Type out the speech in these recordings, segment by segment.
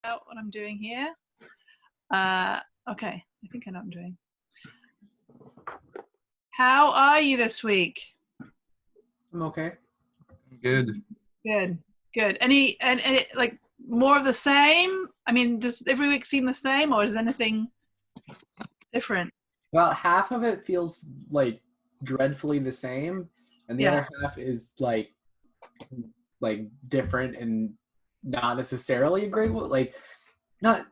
out what I'm doing here. Okay, I think I know what I'm doing. How are you this week? I'm okay. Good. Good. Any like more of the same? I mean, does every week seem the same, or is anything different? About half of it feels like dreadfully the same, and the other half is like different and not necessarily a great one. Like, not.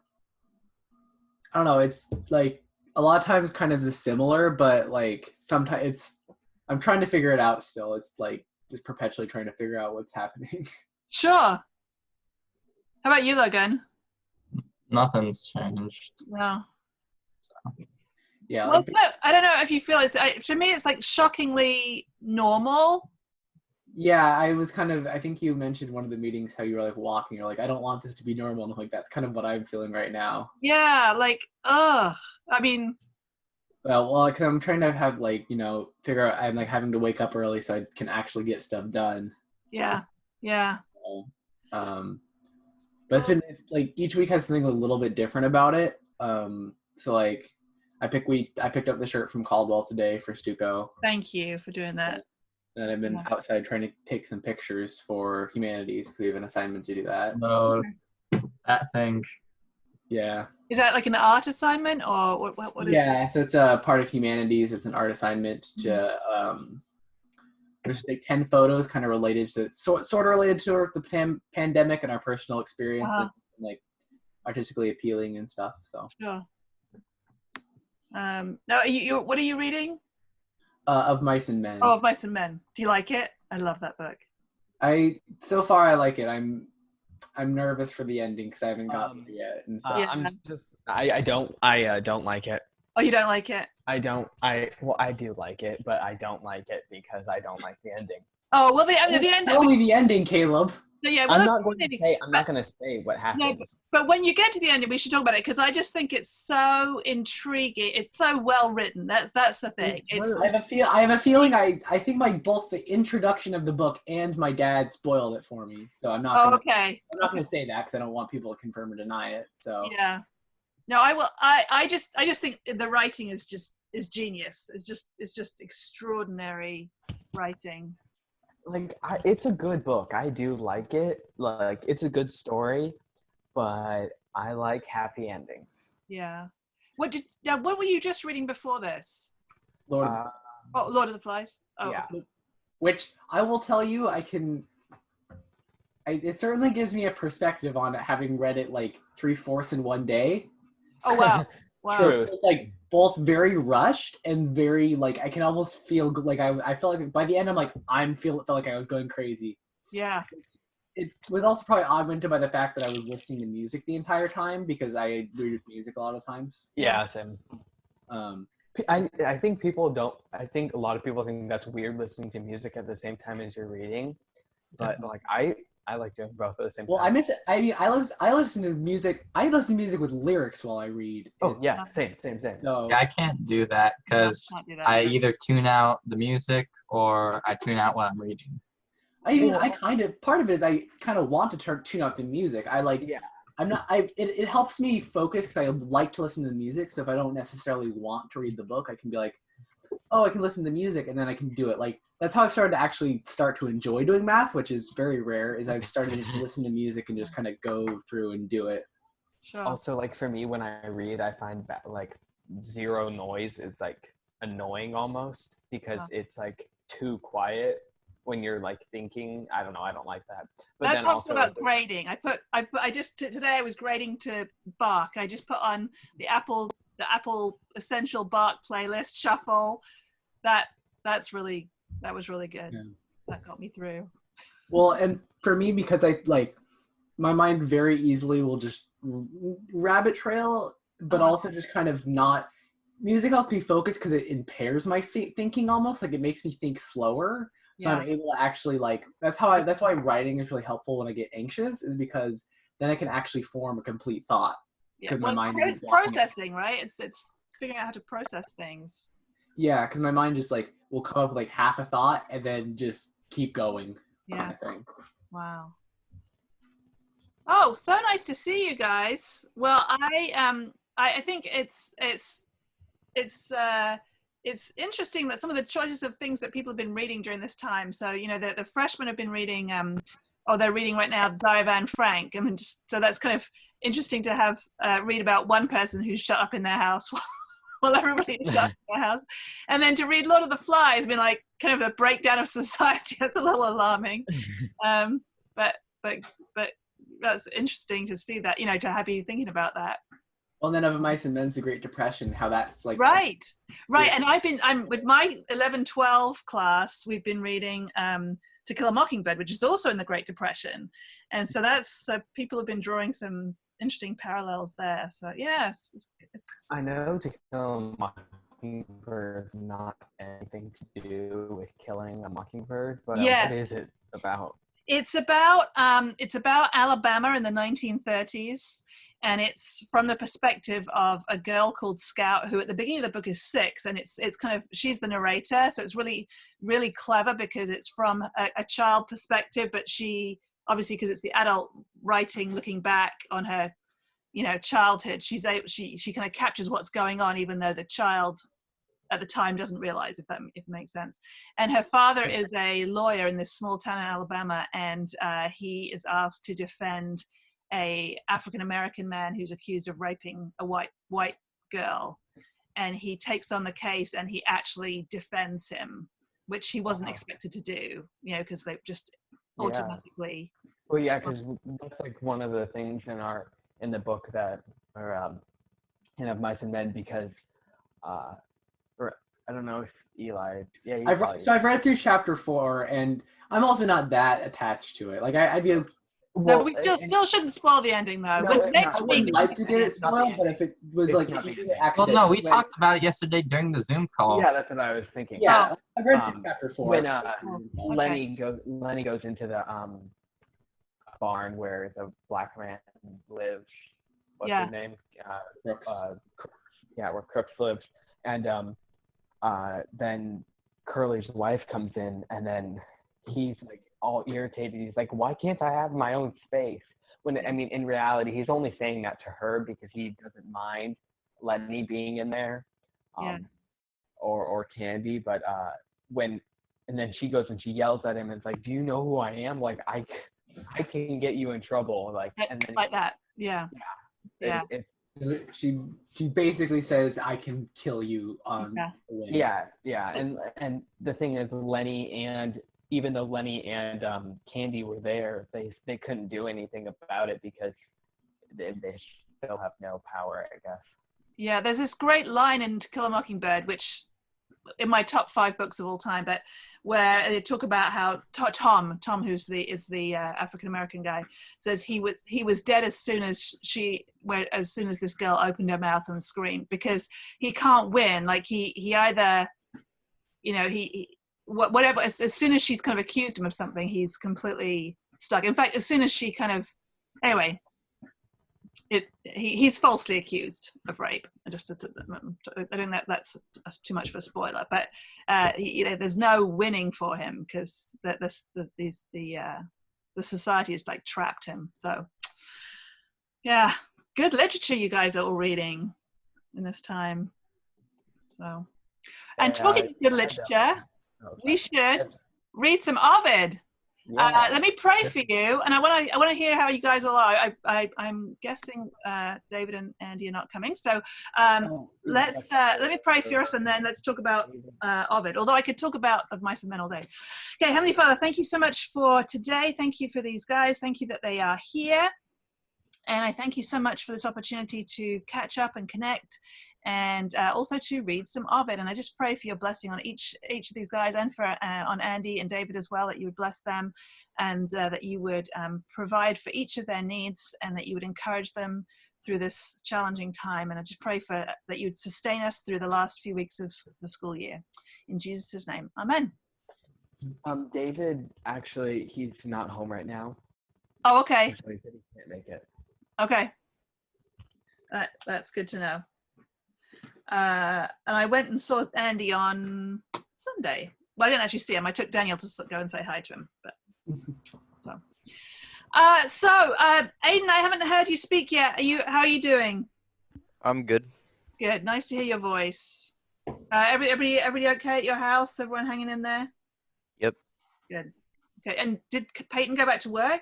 I don't know. It's like a lot of times kind of the similar, but like sometimes it's. I'm trying to figure it out still. It's like just perpetually trying to figure out what's happening. Sure. How about you, Logan? Nothing's changed. No. Yeah. Well, I don't know if you feel to me, it's like shockingly normal. Yeah, I think you mentioned one of the meetings how you were like walking. You're like, I don't want this to be normal. And I'm like, that's kind of what I'm feeling right now. Yeah, like, I mean, Well, because I'm trying to have figure out. I'm like having to wake up early so I can actually get stuff done. yeah. But it's like each week has something a little bit different about it. So like, I picked up the shirt from Caldwell today for Stuco. Thank you for doing that. And I've been outside trying to take some pictures for humanities because we have an assignment to do that. No, that thing. Yeah. Is that like an art assignment or what is it? Yeah, so it's a part of humanities. It's an art assignment to there's like 10 photos kind of related to sort of related to the pandemic and our personal experience, and like artistically appealing and stuff. So sure. Now, what are you reading? Of Mice and Men. Oh, Of Mice and Men. Do you like it? I love that book. So far I like it. I'm nervous for the ending because I haven't gotten it yet. And so. I don't like it. Oh, you don't like it? I do like it, but I don't like it because I don't like the ending. Oh, well, the ending. Tell me the ending, Caleb. No, yeah, well, I'm not going to say what happens. No, but when you get to the ending, we should talk about it because I just think it's so intriguing. It's so well written. That's the thing. I have a feeling. I think both the introduction of the book and my dad spoiled it for me. So I'm not. Okay. I'm not going to say that because I don't want people to confirm or deny it. So yeah. No, I will. I just think the writing is genius. It's just extraordinary writing. Like, it's a good book. I do like it. Like, it's a good story, but I like happy endings. Yeah. What were you just reading before this? Lord of the Flies. Oh. Yeah. Which I will tell you, it certainly gives me a perspective on it, having read it like 3/4 in one day. Oh wow! Wow. True. It's like both very rushed and very like I can almost feel like I felt like by the end I'm like felt like I was going crazy. Yeah. It was also probably augmented by the fact that I was listening to music the entire time because I read with music a lot of times. Yeah, same. I think I think a lot of people think that's weird listening to music at the same time as you're reading, but like I like doing both at the same time. Well, I listen to music. I listen to music with lyrics while I read. Oh yeah, same. So Yeah, I can't do that because I either tune out the music or I tune out what I'm reading. Part of it is I kind of want to tune out the music. It helps me focus because I like to listen to the music. So if I don't necessarily want to read the book, I can be like, oh, I can listen to the music and then I can do it. Like, that's how I've started to actually start to enjoy doing math, which is very rare, is I've started to just listen to music and just kind of go through and do it. Sure. Also, like for me, when I read, I find that like zero noise is like annoying almost because it's like too quiet when you're like thinking. I don't know. I don't like that. But that's then also about grading. Today I was grading to Bach. I just put on the Apple Essential Bach playlist shuffle. That was really good. Yeah. That got me through. Well, and for me, because my mind very easily will just rabbit trail, but also just kind of not. Music helps me focus because it impairs my thinking almost. Like it makes me think slower. So I'm able to actually that's why writing is really helpful when I get anxious, is because then I can actually form a complete thought. Yeah, my mind it's processing, right? It's figuring out how to process things. Yeah, because my mind just will come up with half a thought and then just keep going. Yeah. Kind of thing. Wow. Oh, so nice to see you guys. Well, I think it's interesting that some of the choices of things that people have been reading during this time. So, you know, the freshmen have been reading, or they're reading right now, Diane Van Frank. I mean, so that's kind of interesting to have read about one person who's shut up in their house while everybody is shut in their house, and then to read Lord of the Flies, been like kind of a breakdown of society. That's a little alarming, but that's interesting to see that, you know, to have you thinking about that. Well, then of Mice and Men's The Great Depression, how that's like right. And I'm with my 11-12 class, we've been reading To Kill a Mockingbird, which is also in the Great Depression, and so people have been drawing some interesting parallels there. So yeah, I know To Kill a Mockingbird's not anything to do with killing a mockingbird, but what is it about? It's about Alabama in the 1930s, and it's from the perspective of a girl called Scout, who at the beginning of the book is 6, and it's kind of, she's the narrator, so it's really, really clever because it's from a child perspective, but she obviously, because it's the adult writing, looking back on her, you know, childhood, she kind of captures what's going on, even though the child at the time doesn't realize, if it makes sense. And her father is a lawyer in this small town in Alabama, and he is asked to defend a African-American man who's accused of raping a white girl, and he takes on the case and he actually defends him, which he wasn't expected to do, you know, because they just automatically. Well, yeah, because that's like one of the things in the book that are Of Mice and Men, because I don't know if Eli. Yeah, I've read through chapter 4, and I'm also not that attached to it. Like I'd be. No, we still shouldn't spoil the ending, though. I wouldn't like to get it spoiled, but if it was like accident. Well, no, we talked about it yesterday during the Zoom call. Yeah, that's what I was thinking. Yeah, I read through chapter 4. When Lenny goes into the barn where the black man lives. What's his name? Crooks. Where Crooks lives, and then Curly's wife comes in, and then he's like all irritated. He's like, "Why can't I have my own space?" When I mean, in reality, he's only saying that to her because he doesn't mind Lenny being in there, or Candy. But and then she goes and she yells at him and it's like, "Do you know who I am? Like I can get you in trouble." Like and then like that. Yeah. She basically says, "I can kill you on the way." And the thing is, even though Lenny and Candy were there, they couldn't do anything about it because they still have no power, I guess. Yeah, there's this great line in To Kill a Mockingbird, which in my top 5 books of all time, but where they talk about how Tom, who's the African American guy, says he was dead as soon as this girl opened her mouth and screamed, because he can't win. Like he either, you know, whatever. As soon as she's kind of accused him of something, he's completely stuck. In fact, as soon as she kind of, anyway. He's falsely accused of rape. I don't think that's too much of a spoiler, but there's no winning for him because the society has like trapped him. So yeah, good literature you guys are all reading in this time. So, and talking of good literature, we should read some Ovid. Yeah. Let me pray for you, and I want to hear how you guys all are. I'm guessing David and Andy are not coming, so let me pray for us, and then let's talk about Ovid. Although I could talk about Of Mice and Men all day. Okay, Heavenly Father, thank you so much for today. Thank you for these guys. Thank you that they are here, and I thank you so much for this opportunity to catch up and connect. And also to read some Ovid. And I just pray for your blessing on each of these guys, and for on Andy and David as well, that you would bless them, and that you would provide for each of their needs, and that you would encourage them through this challenging time. And I just pray that you would sustain us through the last few weeks of the school year. In Jesus' name, amen. David, actually, he's not home right now. Oh, okay. So he said he can't make it. Okay. That's good to know. And I went and saw Andy on Sunday. Well, I didn't actually see him. I took Daniel to go and say hi to him. But so, Aiden, I haven't heard you speak yet. How are you doing? I'm good. Good. Nice to hear your voice. Everybody okay at your house? Everyone hanging in there? Yep. Good. Okay. And did Peyton go back to work?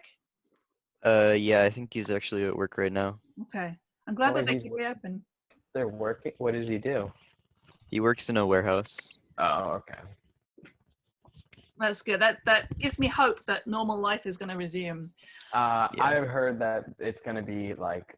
Yeah, I think he's actually at work right now. Okay. I'm glad Oh, that they he's- could reopen. They're working. What does he do? He works in a warehouse. Oh, okay. That's good. That gives me hope that normal life is going to resume. Yeah. I've heard that it's gonna be like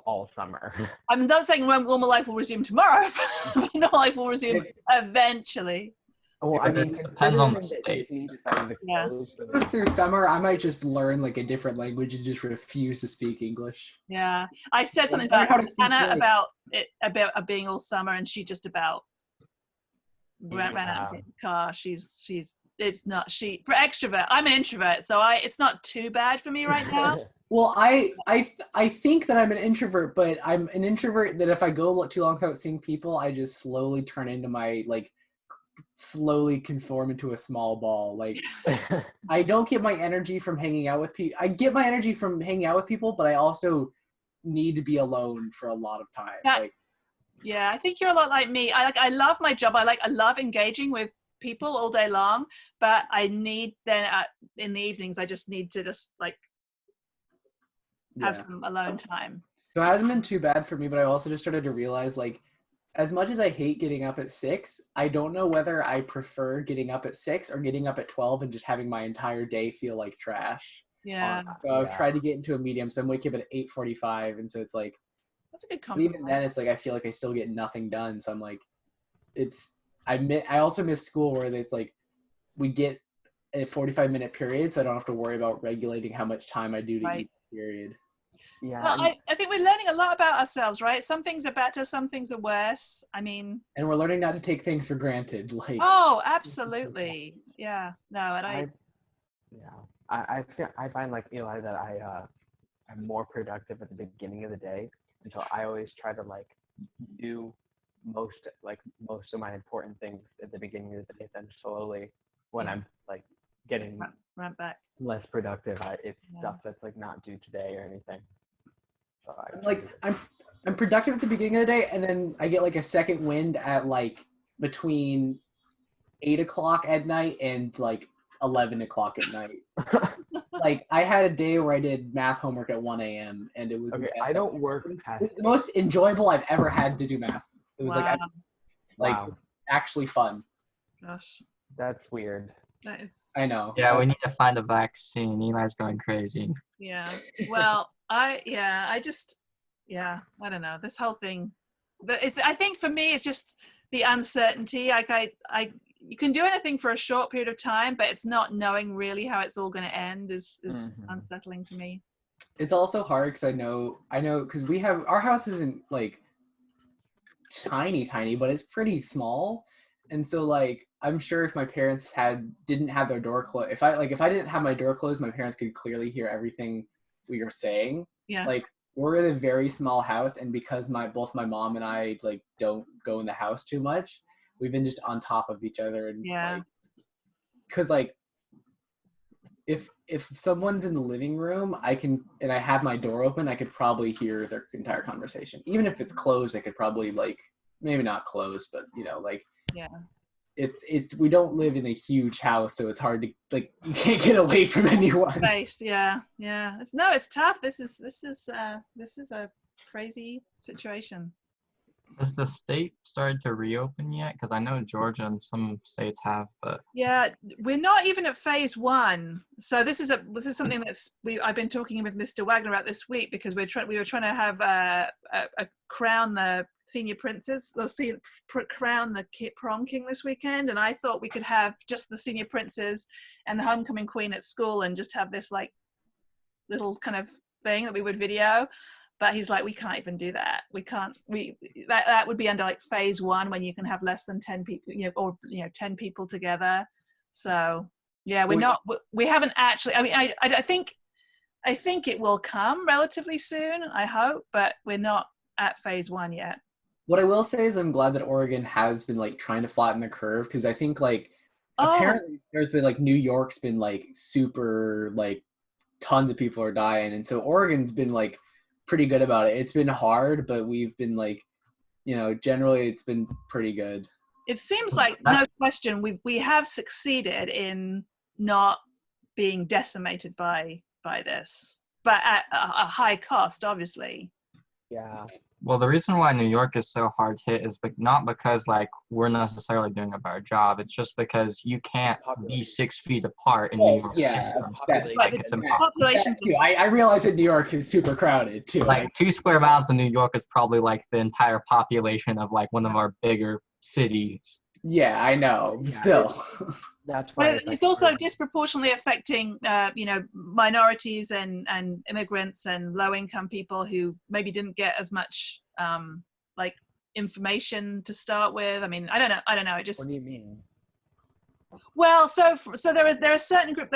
all summer. I'm not saying when normal life will resume tomorrow, but normal life will resume eventually. Well, I mean, It depends on the considering that state. Disney decided to Yeah. close for If it goes the- through summer, I might just learn like a different language and just refuse to speak English. Yeah. I said something Learn about how to speak Anna Greek. about it being all summer, and she just about ran out Yeah. of the car. It's not she for extrovert. I'm an introvert, so it's not too bad for me right now. Well, I think that I'm an introvert, but I'm an introvert that if I go too long without seeing people, I just slowly turn into slowly conform into a small ball. Like I don't get my energy from hanging out with people. I get my energy from hanging out with people, but I also need to be alone for a lot of time. Yeah. Like Yeah, I think you're a lot like me. I love my job. I love engaging with people all day long, but I need then in the evenings I just need to have yeah. some alone time. So it hasn't been too bad for me, but I also just started to realize like as much as I hate getting up at 6, I don't know whether I prefer getting up at 6 or getting up at 12 and just having my entire day feel like trash. Yeah, So I've Yeah. tried to get into a medium. So I'm waking up at 8:45, and so it's like, that's a good but compliment. even then, it's like I feel like I still get nothing done. So I'm like, I also miss school where it's like we get a 45-minute period, so I don't have to worry about regulating how much time I do to Right. each period. Yeah. Well, I think we're learning a lot about ourselves, right? Some things are better, some things are worse. I mean, And we're learning not to take things for granted. Like oh, absolutely. Yeah. No, and I find like Eli that I'm more productive at the beginning of the day, and so I always try to like do most of my important things at the beginning of the day. Then slowly, when Yeah. I'm like getting run back. less productive, it's Yeah. stuff that's like not due today or anything. So I'm productive at the beginning of the day, and then I get like a second wind at like between 8 o'clock at night and like 11 o'clock at night. Like I had a day where I did math homework at 1 a.m. and it was the Okay, best I don't thing. work It past was the most enjoyable I've ever had to do math. It was Wow. wow. actually fun. Gosh, That's weird. that is I know. Yeah, we need to find a vaccine. Eli's going crazy. yeah. Well, I don't know. This whole thing, but I think for me it's just the uncertainty. Like you can do anything for a short period of time, but it's not knowing really how it's all going to end is Mhm. unsettling to me. It's also hard because I know because our house isn't like tiny, but it's pretty small, and so like I'm sure if my parents didn't have their door closed, if I didn't have my door closed, my parents could clearly hear everything we were saying. Yeah. Like we're in a very small house, and because both my mom and I like don't go in the house too much, we've been just on top of each other and Yeah. because like if someone's in the living room, and I have my door open, I could probably hear their entire conversation. Even if it's closed, I could probably like maybe not closed, but like Yeah. it's we don't live in a huge house, so it's hard to like you can't get away from anyone. Space. Yeah. It's tough. This is a crazy situation. Has the state started to reopen yet? Because I know Georgia and some states have, but Yeah, we're not even at phase 1. So this is something I've been talking with Mr. Wagner about this week because we were trying to have a crown the senior princes, crown the prom king this weekend, and I thought we could have just the senior princes and the homecoming queen at school and just have this like little kind of thing that we would video. But he's like, we can't even do that. We can't. That would be under like phase 1 when you can have less than 10 people, or 10 people together. So yeah, we haven't actually. I mean, I think it will come relatively soon. I hope, but we're not at phase 1 yet. What I will say is I'm glad that Oregon has been like trying to flatten the curve because I think like apparently there's been like New York's been like super like tons of people are dying. And so Oregon's been like pretty good about it. It's been hard, but we've been like, generally it's been pretty good. It seems like, no question, we have succeeded in not being decimated by this, but at a high cost, obviously. Yeah. Well, the reason why New York is so hard hit is not because like we're necessarily doing a better job. It's just because you can't be 6 feet apart in New York Yeah, City. Like, it's impossible. Population. I realize that New York is super crowded too. Like 2 square miles in New York is probably like the entire population of like one of our bigger cities. Yeah, I know. Yeah, Still. That's why But it's also disproportionately affecting, minorities and immigrants and low-income people who maybe didn't get as much like information to start with. I mean, I don't know. It just. What do you mean? Well, so there are certain groups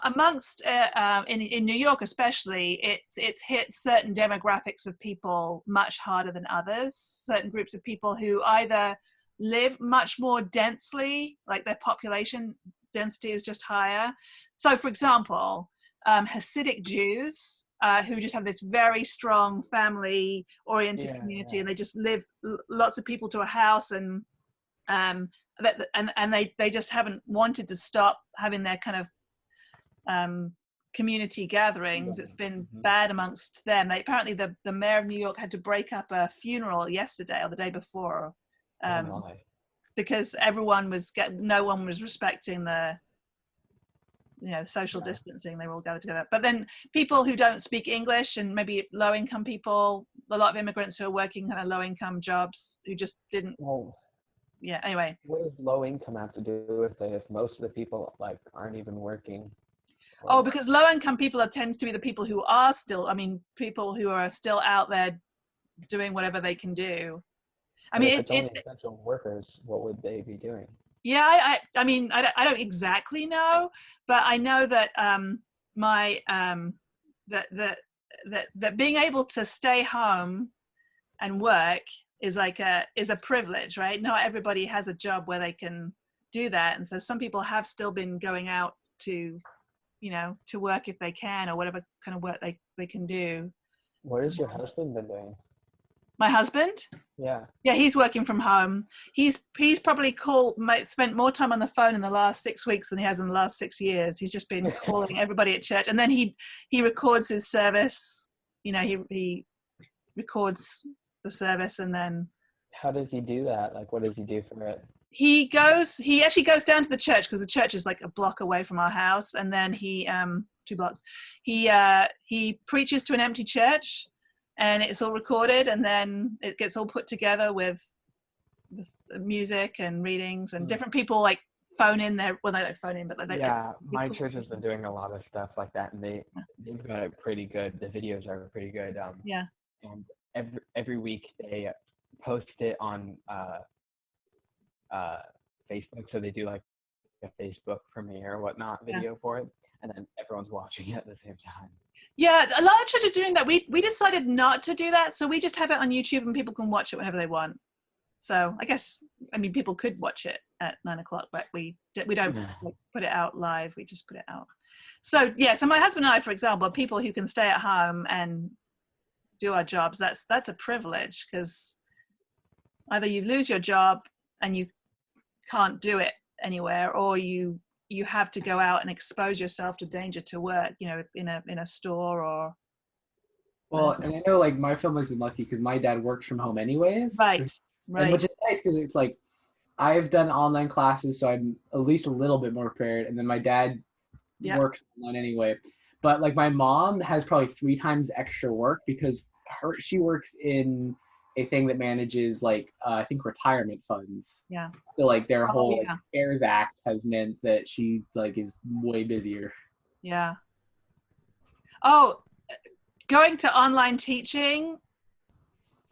amongst in New York especially. It's hit certain demographics of people much harder than others. Certain groups of people who either live much more densely, like their population density is just higher. So, for example, Hasidic Jews who just have this very strong family-oriented community, and they just live lots of people to a house, and they just haven't wanted to stop having their kind of community gatherings. It's been bad amongst them. Apparently, the mayor of New York had to break up a funeral yesterday or the day before. Because no one was respecting the social distancing. They were all gathered together. But then people who don't speak English, and maybe low income people, a lot of immigrants who are working kind of low income jobs who just didn't. Anyway. What does low income have to do with it if most of the people like aren't even working? Oh, because low income people tends to be the people who are still, people who are still out there doing whatever they can do. If it's only essential workers, what would they be doing? Yeah, I don't exactly know, but I know that that being able to stay home and work is a privilege, right? Not everybody has a job where they can do that, and so some people have still been going out to work if they can, or whatever kind of work they can do. What has your husband been doing? My husband? Yeah, he's working from home. He's probably spent more time on the phone in the last 6 weeks than he has in the last 6 years. He's just been calling everybody at church, and then he records his service. He records the service, and then. How does he do that? Like, what does he do for it? He actually goes down to the church, because the church is like a block away from our house, and then he 2 blocks. He preaches to an empty church. And it's all recorded, and then it gets all put together with music and readings, and different people like phone in there. Well, they don't phone in, but my church has been doing a lot of stuff like that, and they've got it pretty good. The videos are pretty good. And every week they post it on Facebook, so they do like a Facebook premiere or whatnot video for it, and then everyone's watching it at the same time. Yeah, a lot of churches are doing that. We decided not to do that, so we just have it on YouTube, and people can watch it whenever they want. So I guess, people could watch it at 9:00, but we don't put it out live. We just put it out. So so my husband and I, for example, are people who can stay at home and do our jobs. That's a privilege, because either you lose your job and you can't do it anywhere, or you have to go out and expose yourself to danger to work, in a store or. Well, and I know like my family's been lucky because my dad works from home anyways. Right. And which is nice, because it's like I've done online classes, so I'm at least a little bit more prepared. And then my dad works online anyway. But like my mom has probably 3 times extra work, because she works in a thing that manages like I think retirement funds. Yeah. So like their whole CARES Act has meant that she like is way busier. Yeah. Oh, going to online teaching.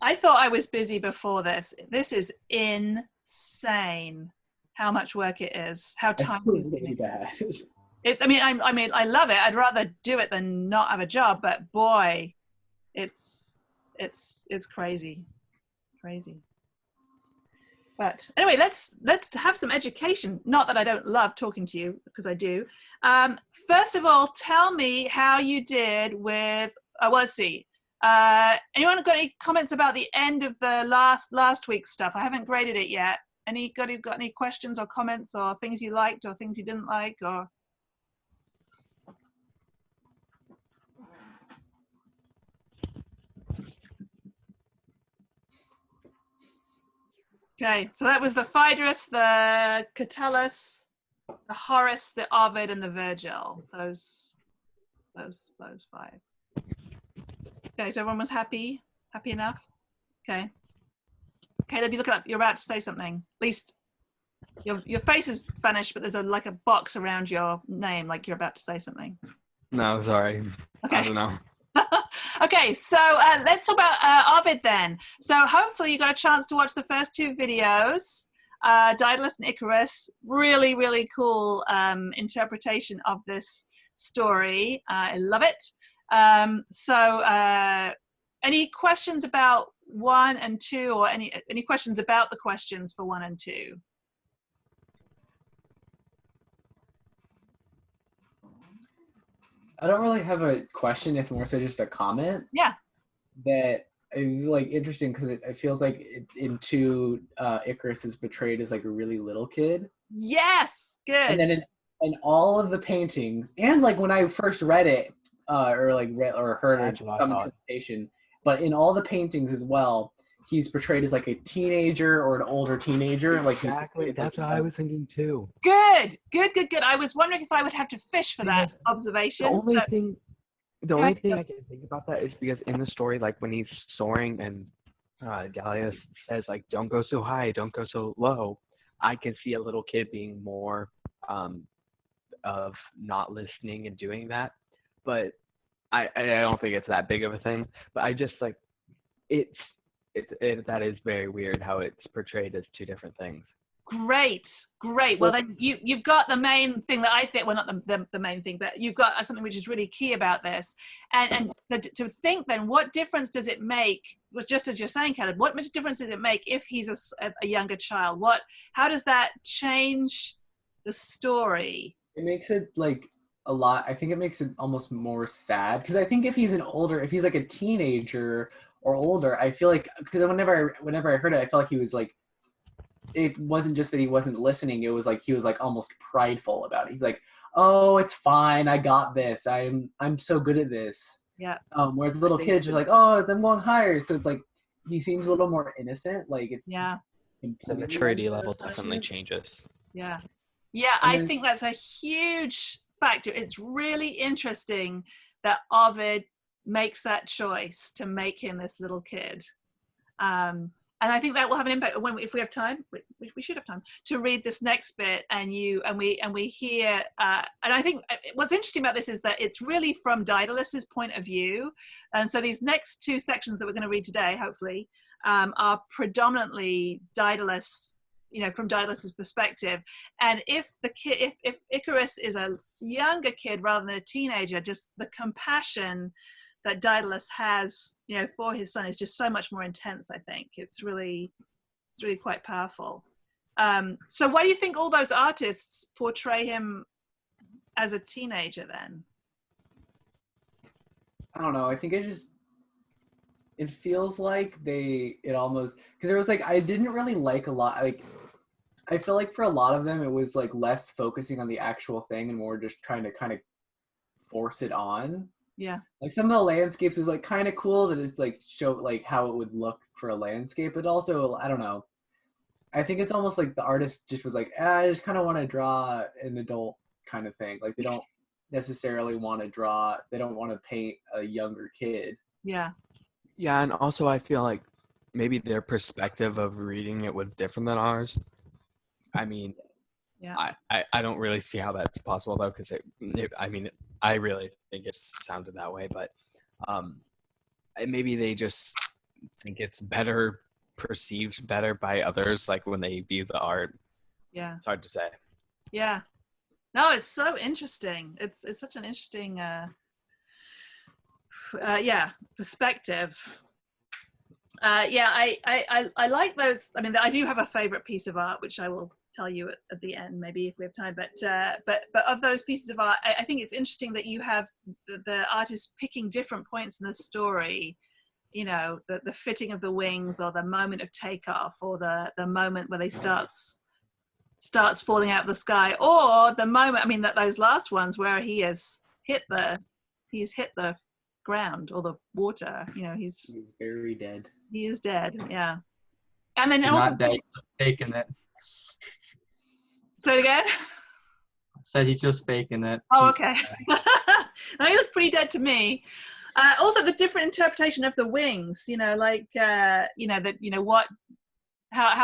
I thought I was busy before this. This is insane how much work it is. How time it's really bad. It's. I love it. I'd rather do it than not have a job. But boy, it's crazy. But anyway, let's have some education. Not that I don't love talking to you, because I do. First of all, tell me how you did with. Well, let's see. Anyone got any comments about the end of the last week's stuff? I haven't graded it yet. Got any questions or comments or things you liked or things you didn't like or? Okay, so that was the Phaedrus, the Catullus, the Horace, the Ovid, and the Virgil. Those 5. Okay, so everyone was happy? Happy enough? Okay. Caleb, you look up. You're about to say something. At least your face is vanished, but there's like a box around your name, like you're about to say something. No, sorry. Okay. I don't know. Okay, so let's talk about Ovid then. So hopefully you got a chance to watch the first 2 videos, Daedalus and Icarus. Really, really cool interpretation of this story. I love it. Any questions about 1 and 2, or any questions about the questions for 1 and 2? I don't really have a question. It's more so just a comment. Yeah. That is like interesting because it feels like in 2, Icarus is portrayed as like a really little kid. Yes, good. And then in all of the paintings, and like when I first read it, or like read or heard some interpretation, but in all the paintings as well, he's portrayed as like a teenager or an older teenager. Like Exactly. That's what I was thinking too. Good. I was wondering if I would have to fish for that observation. The only thing I can think about that is because in the story, like when he's soaring and Dalius says like, "Don't go so high, don't go so low," I can see a little kid being more of not listening and doing that. But I don't think it's that big of a thing. But I just like that is very weird how it's portrayed as 2 different things. Great. Well, then you've got the main thing that I think, well, not the main thing, but you've got something which is really key about this. And to think then, what difference does it make, just as you're saying, Caleb, what much difference does it make if he's a younger child? How does that change the story? It makes it like a lot. I think it makes it almost more sad because I think if he's like a teenager or older, I feel like, because whenever I heard it, I felt like he was like, it wasn't just that he wasn't listening, it was like he was like almost prideful about it. He's like, "Oh, it's fine, I got this, I'm so good at this." Yeah. Whereas little kids are like, "Oh, I'm going higher." So it's like he seems a little more innocent, like it's the maturity level definitely changes. Yeah, I think that's a huge factor. It's really interesting that Ovid makes that choice to make him this little kid, and I think that will have an impact if we have time. We should have time to read this next bit, and we hear. And I think what's interesting about this is that it's really from Daedalus's point of view, and so these next 2 sections that we're going to read today, hopefully, are predominantly Daedalus. From Daedalus's perspective, and if Icarus is a younger kid rather than a teenager, just the compassion that Daedalus has, for his son is just so much more intense. I think it's really quite powerful. So why do you think all those artists portray him as a teenager then? I don't know. I think it feels like it almost, because there was like, I didn't really like a lot, like, I feel like for a lot of them, it was like less focusing on the actual thing and more just trying to kind of force it on. Yeah. Like some of the landscapes was like kind of cool that it's like show like how it would look for a landscape, but also, I don't know. I think it's almost like the artist just was like, I just kind of want to draw an adult kind of thing. Like they don't necessarily want to they don't want to paint a younger kid. Yeah. Yeah, and also I feel like maybe their perspective of reading it was different than ours. I mean, yeah. I don't really see how that's possible though, because I really think it sounded that way, but maybe they just think it's perceived better by others, like when they view the art. Yeah, it's hard to say. Yeah, no, it's so interesting. It's such an interesting perspective. Yeah, I like those. I mean, I do have a favorite piece of art, which I will tell you at the end, maybe if we have time. But of those pieces of art, I think it's interesting that you have the artist picking different points in the story. You know, the fitting of the wings, or the moment of takeoff, or the moment where they starts falling out of the sky, or the moment. I mean, that those last ones where he's hit the ground or the water. You know, He's very dead. he is dead. Yeah. And then He's also, not dead, he's just faking it. say it again. Said he's just faking it. Oh, He's- okay. No, he was pretty dead to me. Also, the different interpretation of the wings. You know, like how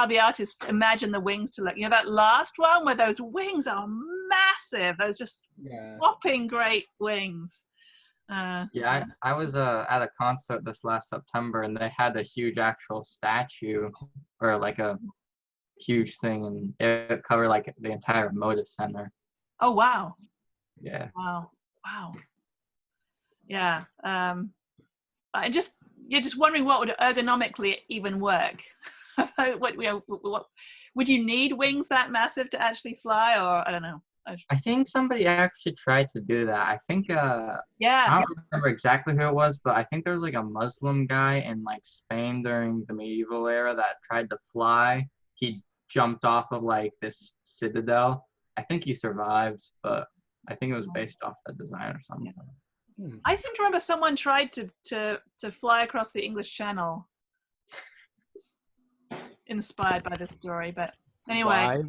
the artists imagine the wings to look. You know, that last one where those wings are massive. Those just whopping great wings. Yeah, I was at a concert this last September, and they had a huge actual statue, or like a huge thing, and it covered like the entire Moda Center. Oh wow. Yeah. Wow. Yeah. You're just wondering what would ergonomically even work. what would you need wings that massive to actually fly, or I don't know. I think somebody actually tried to do that. I think Yeah. I don't remember exactly who it was, but I think there was like a Muslim guy in like Spain during the medieval era that tried to fly. He jumped off of like this citadel. I think he survived, but I think it was based off the design or something. I seem to remember someone tried to fly across the English Channel, inspired by this story. But anyway,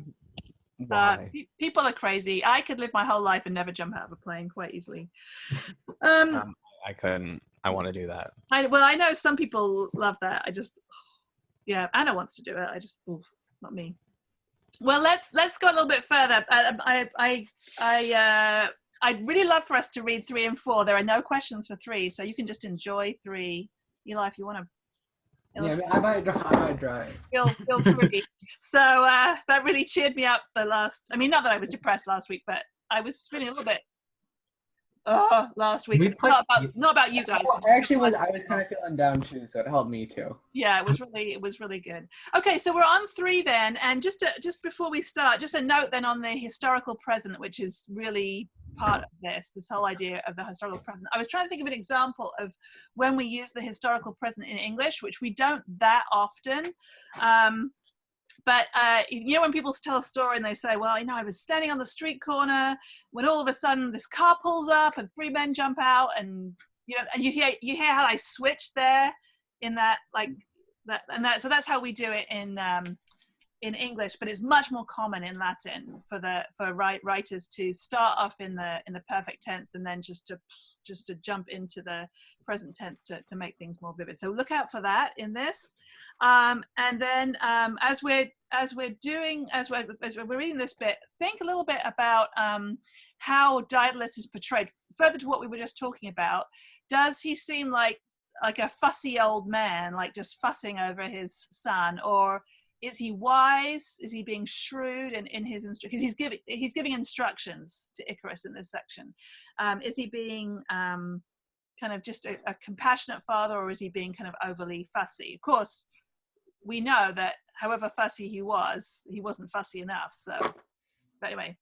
Why? People are crazy. I could live my whole life and never jump out of a plane quite easily. I couldn't. I want to do that. I know some people love that. Anna wants to do it. Not me. Well, let's go a little bit further. I'd really love for us to read 3 and 4. There are no questions for 3, so you can just enjoy 3. Eli, if you want to. Yeah, I might drive. Feel free. So that really cheered me up not that I was depressed last week, but I was feeling a little bit last week. Not about you guys. I was kind of feeling down too, so it helped me too. Yeah, it was really good. Okay, so we're on 3 then, and just before we start, just a note then on the historical present, which is really part of this whole idea of the historical present. I was trying to think of an example of when we use the historical present in English, which we don't that often. But when people tell a story and they say, well, I was standing on the street corner when all of a sudden this car pulls up and 3 men jump out, and and you hear how I switched there in that, like that, and that. So that's how we do it in English, but it's much more common in Latin for writers to start off in the perfect tense and then just to jump into the present tense to make things more vivid. So look out for that in this. And then as we're reading this bit, think a little bit about how Daedalus is portrayed. Further to what we were just talking about, does he seem like a fussy old man, like just fussing over his son, or is he wise? Is he being shrewd in his instructions? Because he's giving instructions to Icarus in this section. Is he being kind of just a compassionate father, or is he being kind of overly fussy? Of course, we know that however fussy he wasn't fussy enough. So, but anyway,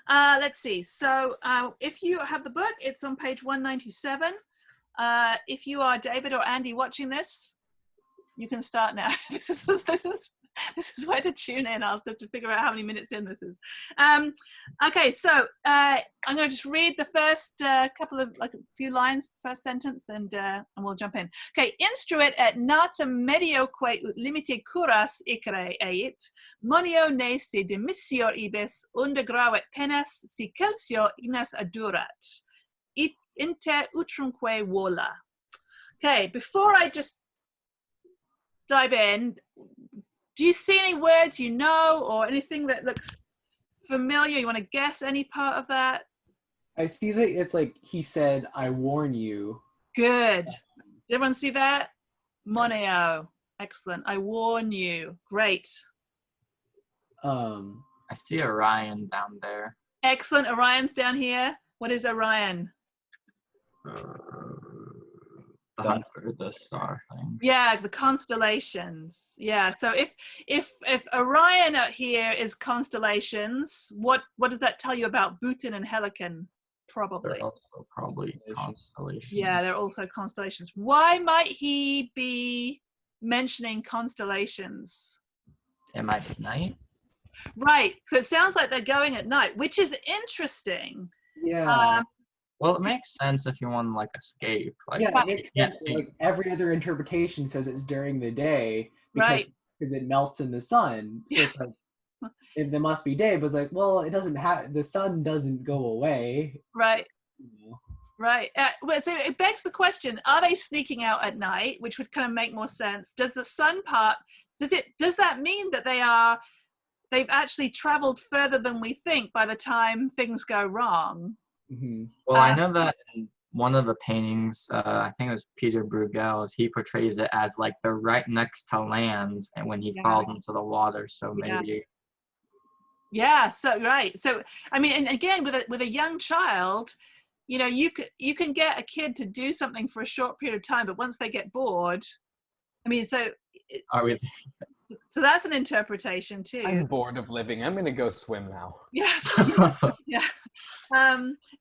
let's see. So if you have the book, it's on page 197. If you are David or Andy watching this, you can start now. This is where to tune in. I'll have to figure out how many minutes in this is. Okay, so I'm going to just read the first couple of a few lines, first sentence, and we'll jump in. Okay, instruit et nata medioque ut limite curas icre eit, monio ne si demissior ibis, unde gravit penas, si calcio ignas adurat, inter utrumque vola. Okay, before I just dive in, do you see any words or anything that looks familiar? You want to guess any part of that? I see that it's like he said, I warn you. Good. Did everyone see that? Moneo. Excellent. I warn you. Great. I see Orion down there. Excellent. Orion's down here. What is Orion? The hunt for the star thing. Yeah, the constellations. Yeah. So if Orion out here is constellations, what does that tell you about Bhutan and Helicon? Probably. They're also probably constellations. Yeah, they're also constellations. Why might he be mentioning constellations? It might be night. Right. So it sounds like they're going at night, which is interesting. Yeah. Well, it makes sense if you want to like escape. Like, Yeah, it makes yeah, sense. But, like every other interpretation says it's during the day because Right. it melts in the sun. So it's like there must be day, but it's like, well, it doesn't have the sun doesn't go away. Right. You know? Right. Well, so it begs the question: are they sneaking out at night, which would kind of make more sense? Does the sun part? Does that mean that they've actually traveled further than we think by the time things go wrong? Mm-hmm. Well, I know that in one of the paintings, I think it was Peter Bruegel's, he portrays it as like they're right next to land, and when he falls into the water, so maybe. Yeah. So right. So I mean, and again, with a young child, you know, you can get a kid to do something for a short period of time, but once they get bored, I mean, so that's an interpretation too. I'm bored of living. I'm gonna go swim now. Yes. Yeah.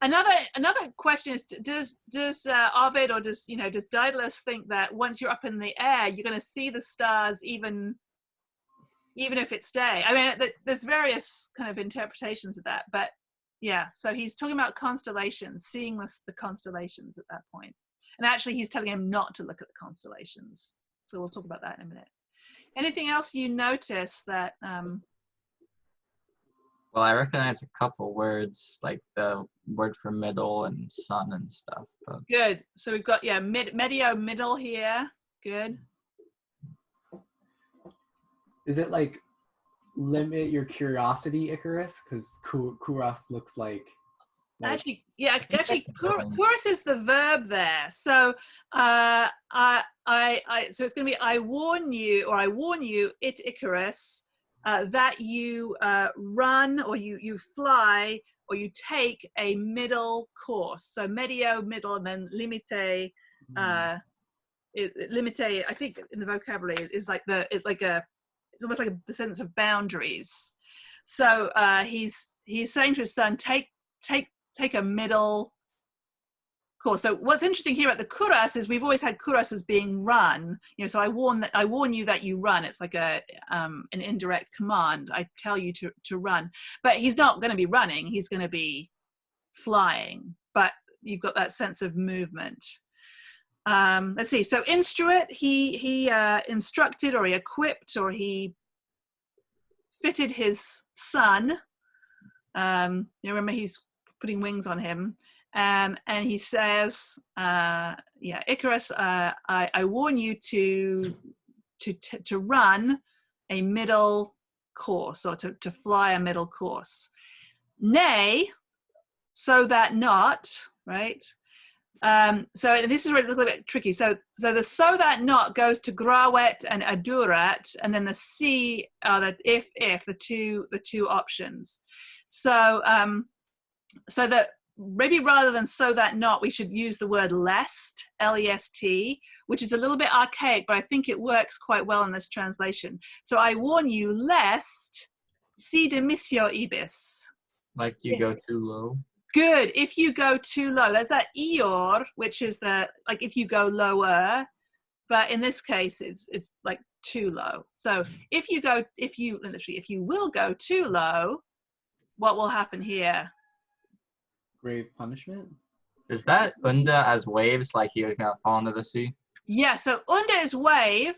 Another question is: Does Ovid or does Daedalus think that once you're up in the air, you're going to see the stars even if it's day? I mean, there's various kind of interpretations of that, but yeah. So he's talking about constellations, seeing the constellations at that point, and actually he's telling him not to look at the constellations. So we'll talk about that in a minute. Anything else you notice that? Well, I recognize a couple words, like the word for middle and sun and stuff. But... Good. So we've got, medio, middle here. Good. Is it like limit your curiosity, Icarus? Because Kuros looks like Actually, Kuros is the verb there. So so it's going to be I warn you, Icarus, that you run or you fly or you take a middle course. So medio, middle, and then limite. Limite, I think in the vocabulary is like it's almost like the sense of boundaries. So he's saying to his son, take a middle course. So what's interesting here at the kuras is we've always had kuras as being run. So I warn you that you run. It's like an indirect command. I tell you to run, but he's not going to be running. He's going to be flying. But you've got that sense of movement. Let's see. So instruit, he instructed or he equipped or he fitted his son. Remember he's putting wings on him. And he says, Icarus, I warn you to run a middle course or to fly a middle course. Nay, so that not, right? So this is really a little bit tricky. So the so that not goes to grawet and adurat, and then the C are the if the two options. So that maybe rather than so that not, we should use the word lest, L-E-S-T, which is a little bit archaic, but I think it works quite well in this translation. So I warn you, lest si demisio ibis. Like you go too low. Good. If you go too low, there's that eor, which is like if you go lower, but in this case, it's like too low. So if you will go too low, what will happen here? grave punishment. Is that Unda as waves, like you're gonna fall into the sea? Yeah. So Unda is wave.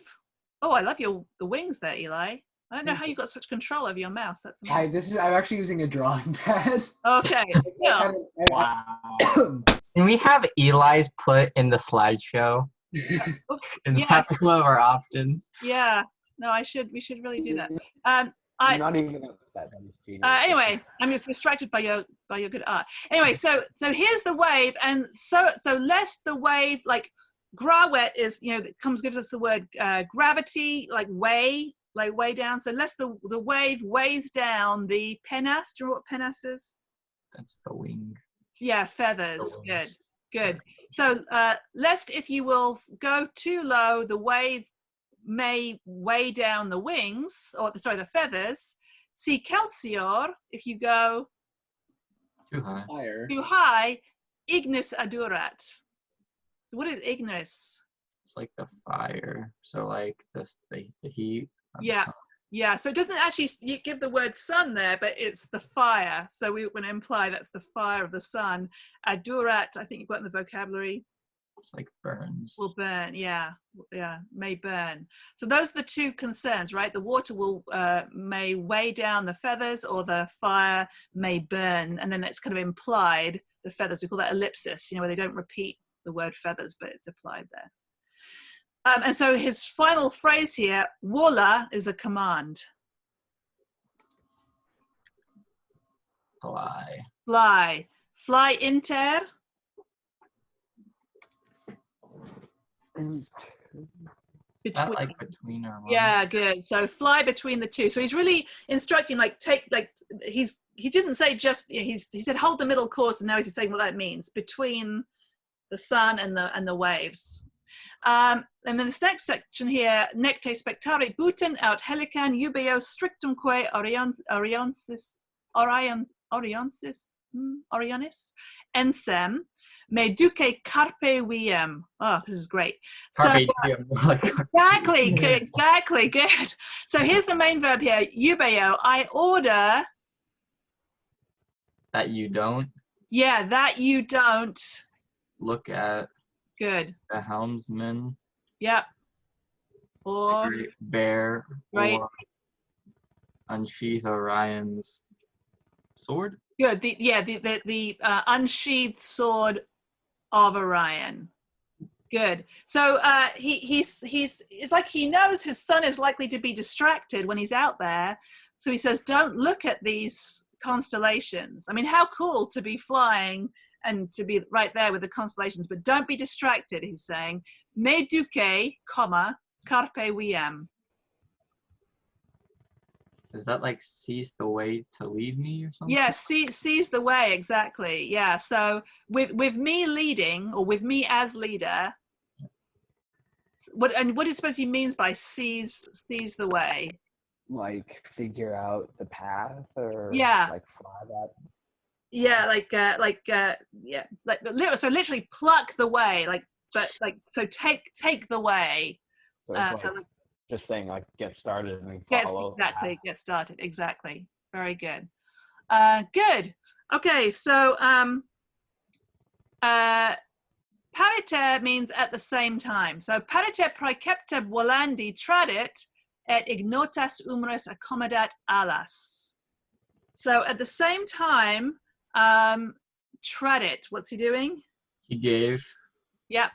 Oh, I love the wings there, Eli. I don't know how you got such control over your mouse. That's amazing. I'm actually using a drawing pad. Okay. Still. Wow. Can we have Eli's put in the slideshow? In that one of our options. Yeah. No, we should really do that. I'm not even that anyway, I'm just distracted by your good art. Anyway, so here's the wave, and so lest the wave, like grawet is, gives us the word gravity, like way down. So lest the wave weighs down the penas. Do you know what penas is? That's the wing. Yeah, feathers. Good. So, lest if you will go too low, the wave may weigh down the wings, or sorry, the feathers. Si calcior, if you go Too high. Fire. too high, ignis adurat. So what is ignis? It's like the fire. So like the heat. of the Yeah. sun. Yeah, so it doesn't actually give the word sun there, but it's the fire. So we would imply that's the fire of the sun. Adurat, I think you've got in the vocabulary, It's like burns. will burn. Yeah, may burn. So those are the two concerns, right? The water will may weigh down the feathers, or the fire may burn, and then it's kind of implied the feathers. We call that ellipsis, where they don't repeat the word feathers, but it's applied there. And so his final phrase here, vola, is a command. Fly. Fly. Fly inter. That like between or among? Yeah, good. So fly between the two. So he's really instructing, he didn't say just, he said hold the middle course, and now he's saying what that means, between the sun and the waves. And then this next section here, necte spectare buten aut helican ubeo strictumque Orionis ensem me duce carpe viem. Oh, this is great. Carpe diem. Exactly, good. So here's the main verb here, ubeo, I order. That you don't Yeah, that you don't. look at Good. the helmsman. Yep. The Or, great bear. Right. Or unsheath Orion's sword. good. The unsheathed sword of Orion. Good. So he's it's like he knows his son is likely to be distracted when he's out there. So he says, don't look at these constellations. I mean, how cool to be flying and to be right there with the constellations, but don't be distracted, he's saying. Me duce, comma, carpe viem. Is that like seize the way to lead me or something? Yeah, seize the way, exactly. Yeah, so with me leading, or with me as leader, what do you suppose he means by seize the way? Like figure out the path, or Yeah. like fly that. Yeah, so literally pluck the way, so take the way. So it's So like just saying like get started and get follow. the path. get started, exactly. Very good. Good. Okay, so pariter means at the same time. So pariter praecepta volandi tradit et ignotas humerus accommodat alas. So at the same time, tradit, what's he doing? He gave. Yep.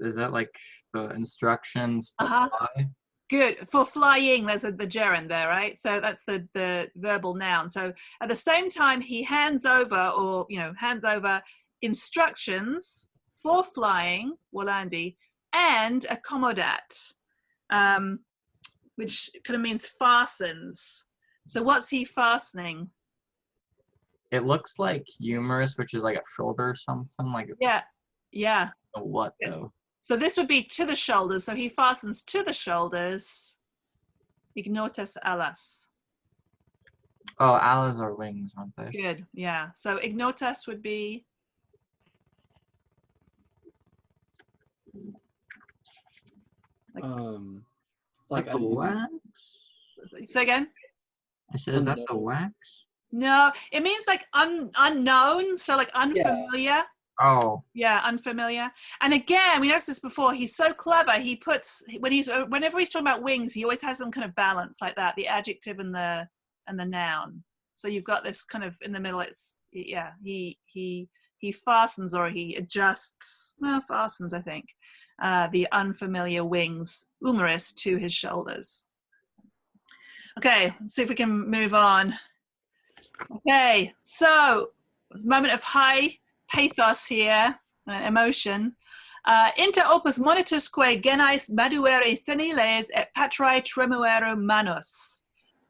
Is that like the instructions to Uh-huh. fly? Good. For flying, there's the gerund there, right? So that's the verbal noun. So at the same time, he hands over instructions for flying, volandi, and accommodat, which kind of means fastens. So what's he fastening? It looks like humerus, which is like a shoulder or something. Like Yeah. what Yes. though? So this would be to the shoulders. So he fastens to the shoulders. Ignotus alas. Oh, alas are wings, aren't they? Good. Yeah. So ignotus would be. Like the wax? Say again. I said, is that the wax? No, it means like unknown. So like unfamiliar. Oh, Yeah, unfamiliar. And again, we noticed this before. He's so clever. He puts whenever he's talking about wings, he always has some kind of balance like that, the adjective and the noun. So you've got this kind of in the middle. It's he fastens, or he adjusts. No, fastens, I think. The unfamiliar wings, humerus, to his shoulders. Okay, let's see if we can move on. Okay, so moment of high pathos here, emotion. Inter opus monitusque genais maduere seniles et patrae tremuero manus.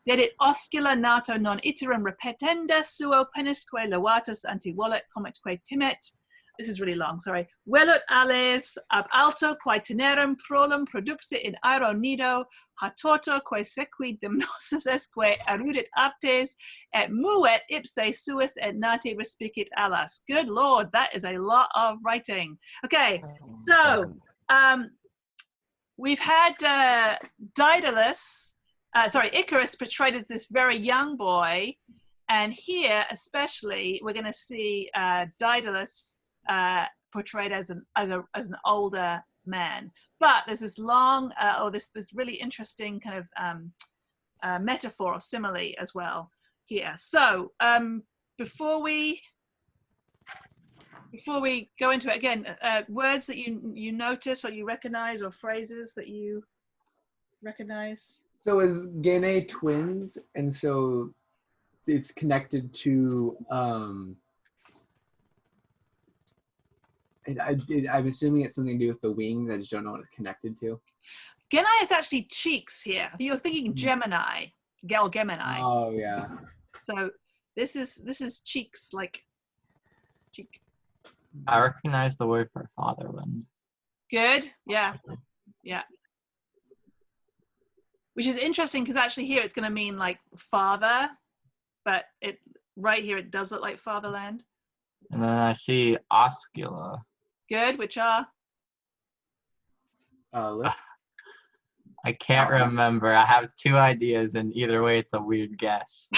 Dedit oscula nato non iterum repetenda suo penisque levatus anti volet cometque timet. this is really long, sorry. Velut ales ab alto quae tenerum prolum produxit in aero nido, hatoto quae sequi demnosus esque erudit artes, et muet ipse suis et nati respicit alas. Good Lord, that is a lot of writing. Okay, so we've had Icarus portrayed as this very young boy, and here especially we're going to see Daedalus portrayed as an older man. But there's this long this really interesting kind of metaphor or simile as well here. So before we go into it again, words that you notice or you recognize, or phrases that you recognize. So is Gene twins, and so it's connected to I'm assuming it's something to do with the wings. I just don't know what it's connected to. Genai is actually cheeks here. You're thinking Gemini, Gemini. Oh yeah. So this is cheeks, like cheek. I recognize the word for fatherland. Good. Yeah. Which is interesting because actually here it's going to mean like father, but right here it does look like fatherland. And then I see oscula. Good. Which are? Lip. I can't remember. I have two ideas, and either way, it's a weird guess.